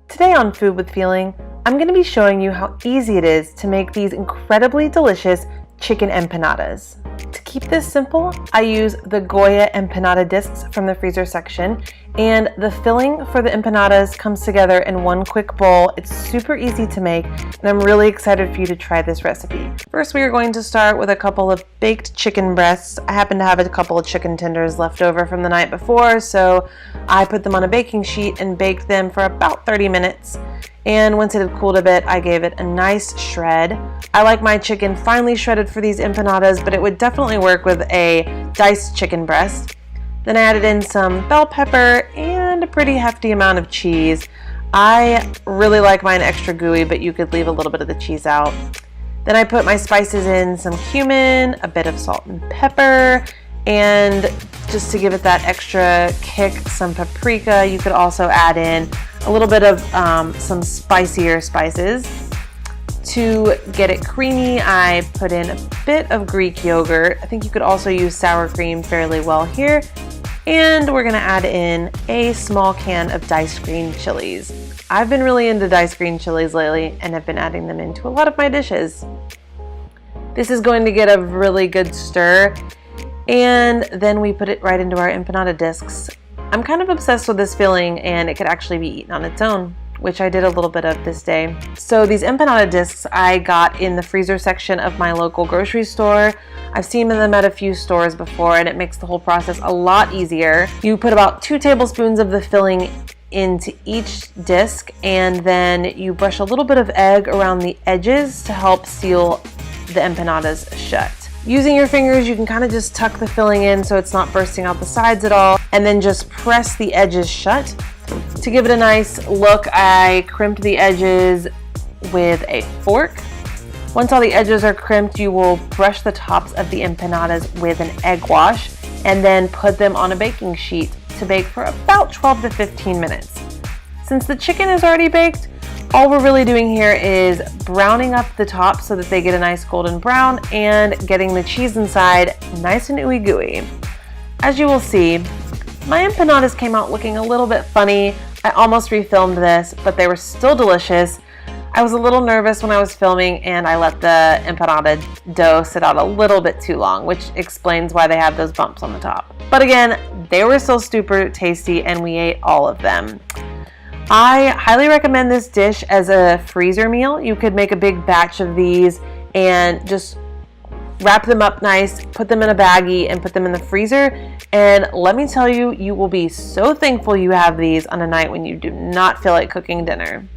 Today on Food with Feeling, I'm going to be showing you how easy it is to make these incredibly delicious chicken empanadas. To keep this simple, I use the Goya empanada discs from the freezer section, and the filling for the empanadas comes together in one quick bowl. It's super easy to make, and I'm really excited for you to try this recipe. First, we are going to start with a couple of baked chicken breasts. I happen to have a couple of chicken tenders left over from the night before, so I put them on a baking sheet and baked them for about 30 minutes. And once it had cooled a bit, I gave it a nice shred. I like my chicken finely shredded for these empanadas, but it would definitely work with a diced chicken breast. Then I added in some bell pepper and a pretty hefty amount of cheese. I really like mine extra gooey, but you could leave a little bit of the cheese out. Then I put my spices in, some cumin, a bit of salt and pepper, and just to give it that extra kick, some paprika. You could also add in a little bit of some spicier spices. To get it creamy, I put in a bit of Greek yogurt. I think you could also use sour cream fairly well here. And we're gonna add in a small can of diced green chilies. I've been really into diced green chilies lately and have been adding them into a lot of my dishes. This is going to get a really good stir, and then we put it right into our empanada discs. I'm kind of obsessed with this filling, and it could actually be eaten on its own, which I did a little bit of this day. So these empanada discs I got in the freezer section of my local grocery store. I've seen them at a few stores before, and it makes the whole process a lot easier. You put about 2 tablespoons of the filling into each disc, and then you brush a little bit of egg around the edges to help seal the empanadas shut. Using your fingers, you can kind of just tuck the filling in so it's not bursting out the sides at all, and then just press the edges shut. To give it a nice look, I crimped the edges with a fork. Once all the edges are crimped, you will brush the tops of the empanadas with an egg wash and then put them on a baking sheet to bake for about 12 to 15 minutes. Since the chicken is already baked, all we're really doing here is browning up the top so that they get a nice golden brown and getting the cheese inside nice and ooey gooey. As you will see, my empanadas came out looking a little bit funny. I almost refilmed this, but they were still delicious. I was a little nervous when I was filming, and I let the empanada dough sit out a little bit too long, which explains why they have those bumps on the top. But again, they were still super tasty, and we ate all of them. I highly recommend this dish as a freezer meal. You could make a big batch of these and just wrap them up nice, put them in a baggie, and put them in the freezer. And let me tell you, you will be so thankful you have these on a night when you do not feel like cooking dinner.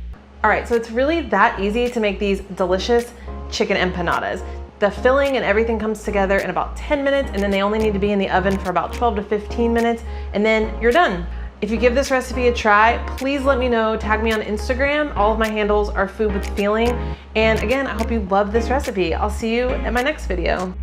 All right, so it's really that easy to make these delicious chicken empanadas. The filling and everything comes together in about 10 minutes, and then they only need to be in the oven for about 12 to 15 minutes, and then you're done. If you give this recipe a try, please let me know. Tag me on Instagram. All of my handles are Food with Feeling. And again, I hope you love this recipe. I'll see you in my next video.